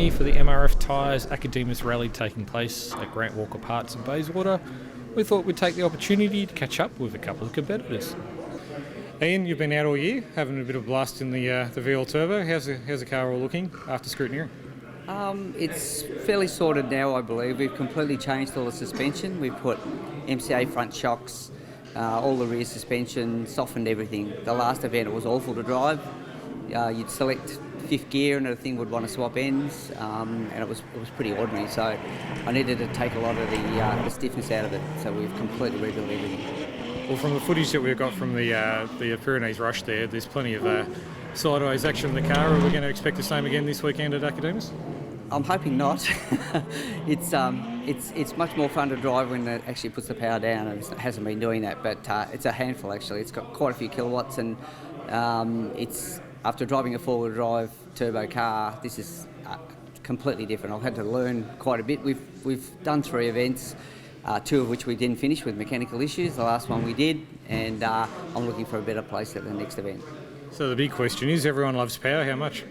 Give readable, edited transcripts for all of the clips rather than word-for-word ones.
Scrutiny for the MRF Tyres Akademos rally taking place at Grant Walker Parts in Bayswater, we thought we'd take the opportunity to catch up with a couple of competitors. Ian, you've been out all year, having a bit of a blast in the VL Turbo. How's the car all looking after scrutineering? It's fairly sorted now, I believe. We've completely changed all the suspension. We've put MCA front shocks, all the rear suspension, softened everything. The last event, it was awful to drive. You'd select fifth gear and the thing would want to swap ends, and it was pretty ordinary. So I needed to take a lot of the stiffness out of it. So we've completely rebuilt everything. Well, from the footage that we've got from the Pyrenees rush there's plenty of sideways action in the car. Are we going to expect the same again this weekend at Akademos? I'm hoping not. It's much more fun to drive when it actually puts the power down. It hasn't been doing that, but it's a handful actually. It's got quite a few kilowatts, and it's after driving a four-wheel drive turbo car, this is completely different. I've had to learn quite a bit. We've done 3 events. 2 of which we didn't finish with mechanical issues. The last one we did, and I'm looking for a better place at the next event. So the big question is, everyone loves power. How much?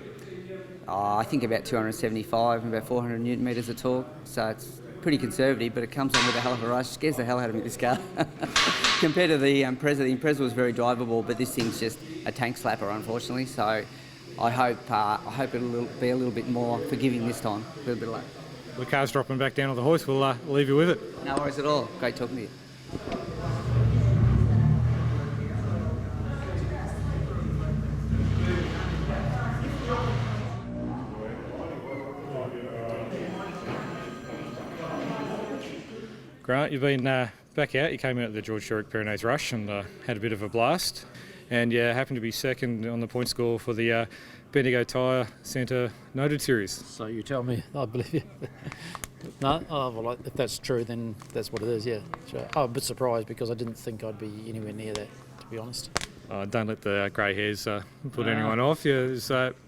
I think about 275 and about 400 newton metres of torque. So it's pretty conservative, but it comes on with a hell of a rush. Scares the hell out of me, this car. Compared to the Impreza. The Impreza was very drivable, but this thing's just a tank slapper, unfortunately. So I hope it'll be a little bit more forgiving this time. A little bit late. The car's dropping back down on the hoist. We'll leave you with it. No worries at all. Great talking to you. Grant, you've been back out. You came out at the George Sherrick Pyrenees Rush and had a bit of a blast. And happened to be second on the point score for the Bendigo Tyre Centre Noted Series. So you tell me, I believe you. No? Oh, well, if that's true, then that's what it is, yeah. Sure. I'm a bit surprised because I didn't think I'd be anywhere near that, to be honest. Don't let the grey hairs put anyone off. You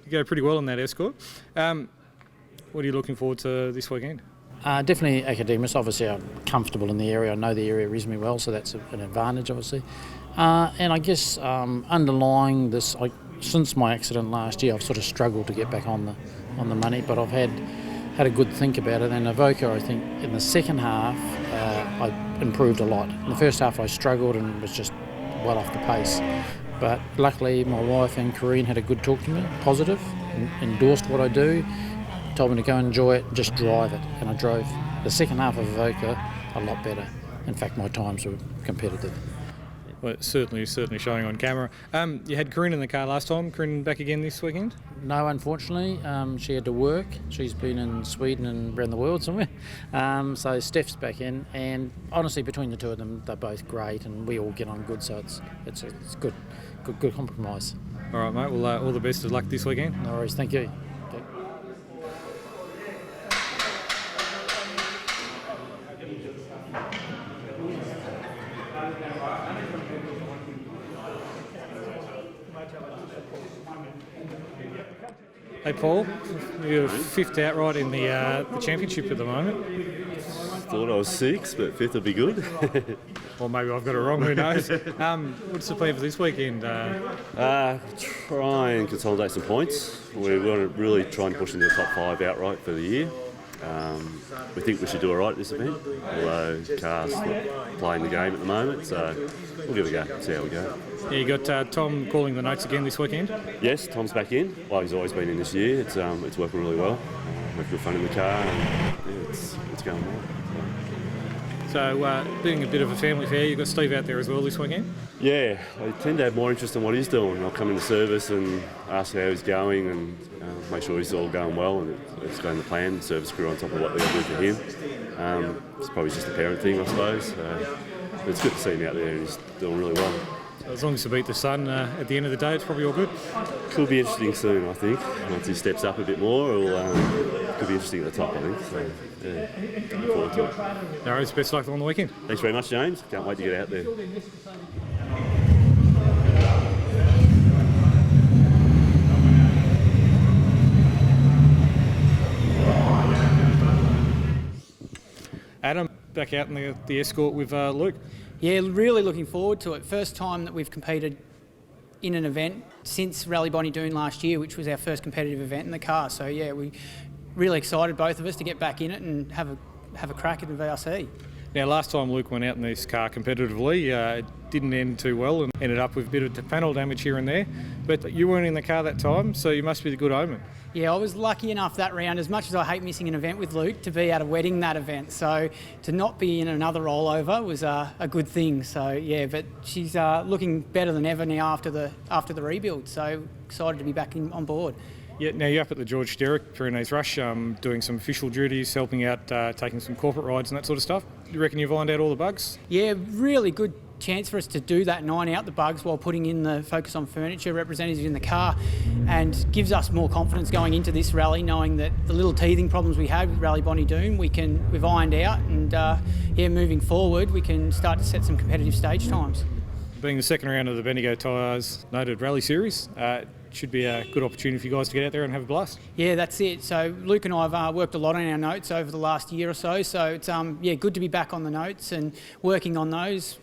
go pretty well in that escort. What are you looking forward to this weekend? Definitely Akademos. Obviously, I'm comfortable in the area. I know the area reasonably well, so that's an advantage, obviously. And I guess underlying this, since my accident last year, I've sort of struggled to get back on the money, but I've had a good think about it. And Avoca, I think, in the second half, I improved a lot. In the first half, I struggled and was just well off the pace. But luckily, my wife and Corinne had a good talk to me, positive, endorsed what I do, told me to go enjoy it, just drive it. And I drove the second half of Avoca a lot better. In fact, my times were competitive. Well, it's certainly showing on camera. You had Corinne in the car last time. Corinne back again this weekend? No, unfortunately. She had to work. She's been in Sweden and around the world somewhere. So Steph's back in. And honestly, between the two of them, they're both great and we all get on good. So it's good compromise. All right, mate. Well, all the best of luck this weekend. No worries. Thank you. Okay. Hey Paul, you're 5th outright in the championship at the moment. Thought I was 6th, but 5th would be good. Or maybe I've got it wrong, who knows. What's the plan for this weekend? Try and consolidate some points. We're going to really try and push into the top 5 outright for the year. We think we should do all right at this event, although cars not playing the game at the moment, so we'll give it a go, see how we go. Yeah, you got Tom calling the notes again this weekend? Yes, Tom's back in. Well, he's always been in this year. It's working really well. We have good fun in the car, and it's going well. So, being a bit of a family affair, you've got Steve out there as well this weekend? Yeah, I tend to have more interest in what he's doing. I'll come into service and ask how he's going and make sure he's all going well and it's going to plan, service crew on top of what they're going to do for him. It's probably just a parent thing, I suppose. But it's good to see him out there and he's doing really well. So as long as you beat the sun at the end of the day, it's probably all good? Could be interesting soon, I think. Once he steps up a bit more, could be interesting at the top, I think. So, yeah, looking forward to it. No worries, best of luck on the weekend. Thanks very much, James. Can't wait to get out there. Adam, back out in the escort with Luke. Yeah, really looking forward to it. First time that we've competed in an event since Rally Bonnie Doon last year, which was our first competitive event in the car. So yeah, we really excited, both of us, to get back in it and have a crack at the VRC. Now, last time Luke went out in this car competitively, it didn't end too well and ended up with a bit of panel damage here and there. But you weren't in the car that time, so you must be the good omen. Yeah, I was lucky enough that round, as much as I hate missing an event with Luke, to be at a wedding that event. So to not be in another rollover was a good thing. So yeah, but she's looking better than ever now after the rebuild. So excited to be back on board. Yeah, now you're up at the George Derrick Pyrenees Rush, doing some official duties, helping out, taking some corporate rides and that sort of stuff. You reckon you've ironed out all the bugs? Yeah, really good chance for us to do that and iron out the bugs while putting in the Focus on Furniture representative in the car, and gives us more confidence going into this rally, knowing that the little teething problems we had with Rally Bonnie Doon we've ironed out, and moving forward we can start to set some competitive stage times. Being the second round of the Bendigo Tyres Noted Rally Series, should be a good opportunity for you guys to get out there and have a blast. Yeah, that's it. So Luke and I have worked a lot on our notes over the last year or so. So it's good to be back on the notes and working on those,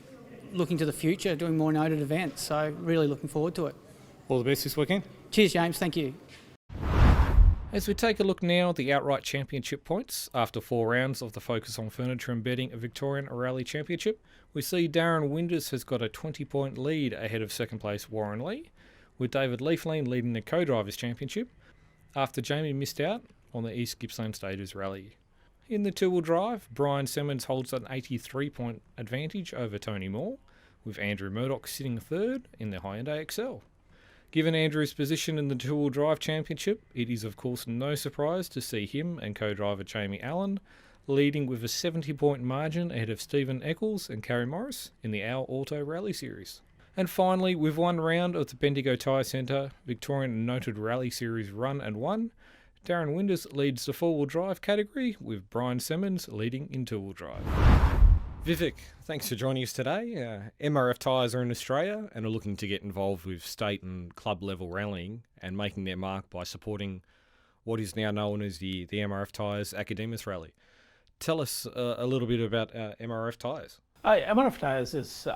looking to the future, doing more noted events. So really looking forward to it. All the best this weekend. Cheers, James. Thank you. As we take a look now at the outright championship points, after 4 rounds of the Focus on Furniture and Bedding Victorian Rally Championship, we see Darren Windus has got a 20-point lead ahead of second place Warren Lee, with David Leafleen leading the Co-Drivers Championship, after Jamie missed out on the East Gippsland Stages Rally. In the two-wheel drive, Brian Simmons holds an 83-point advantage over Tony Moore, with Andrew Murdoch sitting third in the Hyundai XL. Given Andrew's position in the two-wheel drive championship, it is of course no surprise to see him and co-driver Jamie Allen leading with a 70-point margin ahead of Stephen Eccles and Carrie Morris in the Our Auto Rally Series. And finally, with one round of the Bendigo Tyre Centre Victorian Noted Rally Series run and won, Darren Windus leads the four-wheel drive category, with Brian Simmons leading in two-wheel drive. Vivek, thanks for joining us today. MRF Tyres are in Australia and are looking to get involved with state and club level rallying and making their mark by supporting what is now known as the MRF Tyres Akademos Rally. Tell us a little bit about MRF Tyres. MRF Tyres is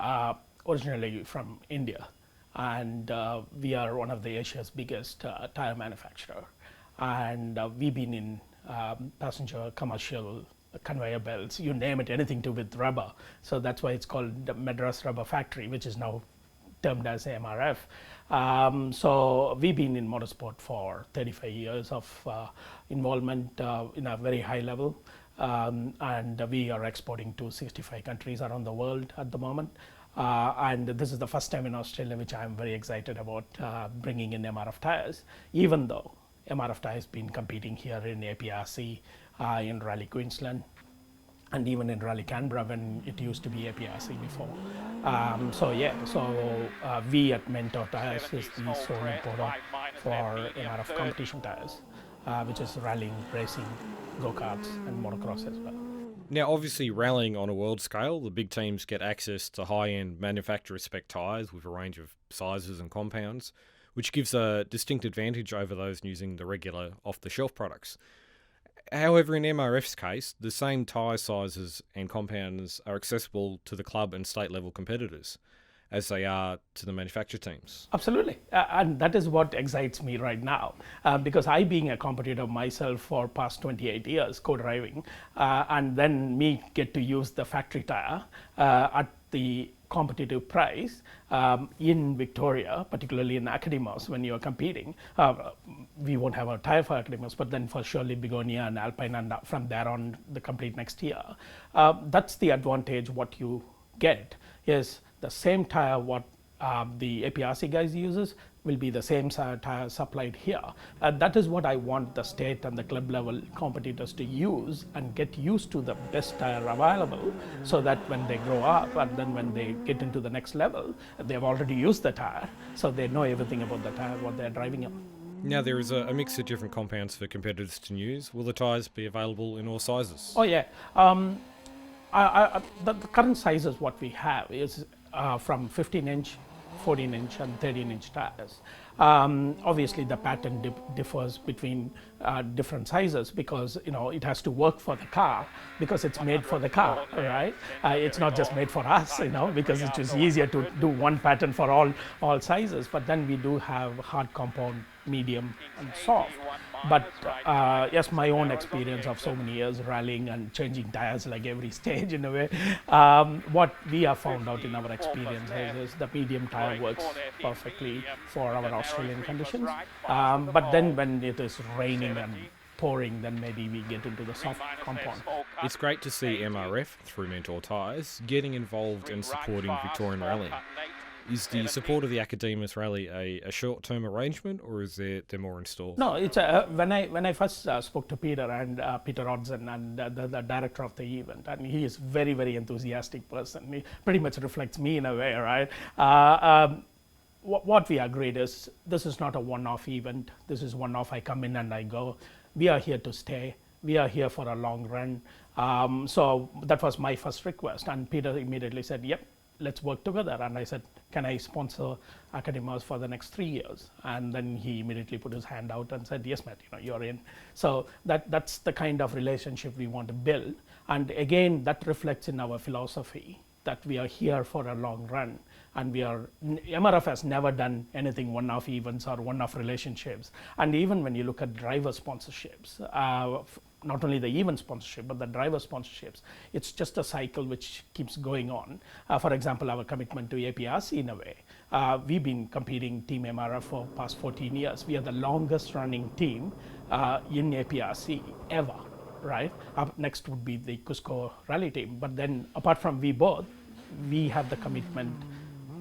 originally from India, and we are one of the Asia's biggest tyre manufacturer. And we've been in passenger, commercial, conveyor belts, you name it, anything to with rubber. So that's why it's called the Madras Rubber Factory, which is now termed as MRF. So we've been in motorsport for 35 years of involvement in a very high level. And we are exporting to 65 countries around the world at the moment. And this is the first time in Australia, which I'm very excited about bringing in MRF Tyres, even though MRF Tyres has been competing here in APRC, in Rally Queensland, and even in Rally Canberra when it used to be APRC before. We at Mentor Tyres is the sole importer for MRF competition tyres, which is rallying, racing, go-karts and motocross as well. Now, obviously, rallying on a world scale, the big teams get access to high-end manufacturer-spec tyres with a range of sizes and compounds, which gives a distinct advantage over those using the regular off-the-shelf products. However, in MRF's case, the same tyre sizes and compounds are accessible to the club and state-level competitors, as they are to the manufacturer teams. Absolutely, and that is what excites me right now, because I, being a competitor myself for past 28 years, co-driving, and then me get to use the factory tyre at the competitive price in Victoria, particularly in Akademos when you are competing. We won't have a tyre for Akademos, but then for surely Begonia and Alpine, and from there on the complete next year. That's the advantage what you get is the same tyre what the APRC guys uses will be the same tyre supplied here. That is what I want the state and the club level competitors to use and get used to the best tyre available, so that when they grow up and then when they get into the next level, they've already used the tyre, so they know everything about the tyre, what they're driving on. Now, there is a mix of different compounds for competitors to use. Will the tyres be available in all sizes? Oh yeah. The current sizes what we have is from 15-inch, 14-inch and 13-inch tyres. Obviously the pattern differs between different sizes, because it has to work for the car, because it's made for the car, right? It's not just made for us, because it is easier to do one pattern for all sizes. But then we do have hard compound medium, and soft. But yes, my own experience of so many years rallying and changing tires like every stage in a way, what we have found out in our experience is the medium tire works perfectly for our Australian conditions. But then when it is raining and pouring, then maybe we get into the soft compound. It's great to see MRF, through Mentor Tyres, getting involved in supporting Victorian rallying. Is the support of the Akademos Rally a short-term arrangement, or is there more in store? No, it's when I first spoke to Peter and Peter Rodson and the director of the event, and he is very enthusiastic person. He pretty much reflects me in a way, right? What we agreed is this is not a one-off event. This is one-off. I come in and I go. We are here to stay. We are here for a long run. So that was my first request, and Peter immediately said, "Yep, let's work together." And I said, "Can I sponsor Akademos for the next 3 years?" And then he immediately put his hand out and said, "Yes, Matt, you're in." So that's the kind of relationship we want to build. And again, that reflects in our philosophy that we are here for a long run. And MRF has never done anything one-off events or one-off relationships. And even when you look at driver sponsorships, not only the event sponsorship, but the driver sponsorships, it's just a cycle which keeps going on. For example, our commitment to APRC in a way. We've been competing Team MRF for past 14 years. We are the longest running team in APRC ever, right? Up next would be the Cusco rally team. But then apart from we both, we have the commitment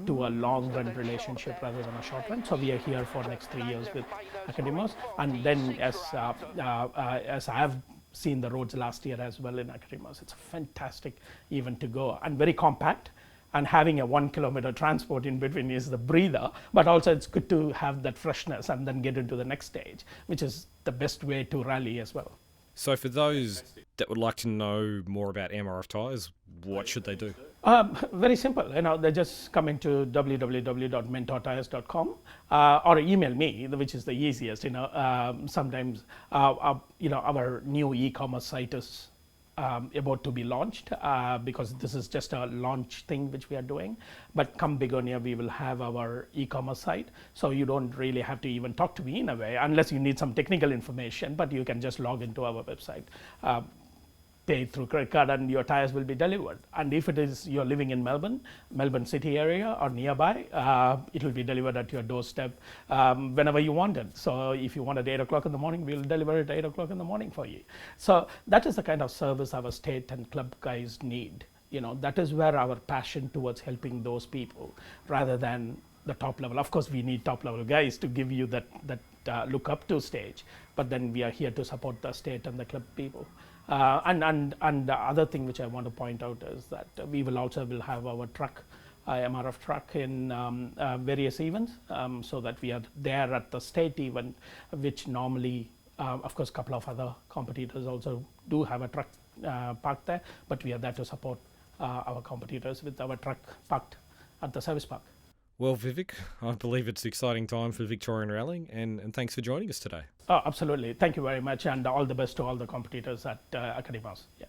to a long run relationship rather than a short run. So we are here for next 3 years with Akademos. And then as I have seen the roads last year as well in Akademos, it's a fantastic event to go and very compact. And having a 1 kilometer transport in between is the breather, but also it's good to have that freshness and then get into the next stage, which is the best way to rally as well. So for those that would like to know more about MRF Tyres, what should they do? Very simple. They just come into www.mentortyres.com or email me, which is the easiest. Sometimes our new e-commerce site is about to be launched because this is just a launch thing which we are doing. But come Begonia, we will have our e-commerce site. So you don't really have to even talk to me in a way, unless you need some technical information, but you can just log into our website, pay through credit card, and your tires will be delivered. And if it is you're living in Melbourne city area or nearby, it will be delivered at your doorstep whenever you want it. So if you want it at 8 o'clock in the morning, we'll deliver it at 8 o'clock in the morning for you. So that is the kind of service our state and club guys need. That is where our passion towards helping those people rather than the top level. Of course, we need top level guys to give you that look up to stage, but then we are here to support the state and the club people. And the other thing which I want to point out is that we will have our truck, MRF truck in various events, so that we are there at the state event, which normally, of course, a couple of other competitors also do have a truck parked there, but we are there to support our competitors with our truck parked at the service park. Well, Vivek, I believe it's an exciting time for Victorian rallying, and thanks for joining us today. Oh, absolutely. Thank you very much, and all the best to all the competitors at Akademos. Yeah.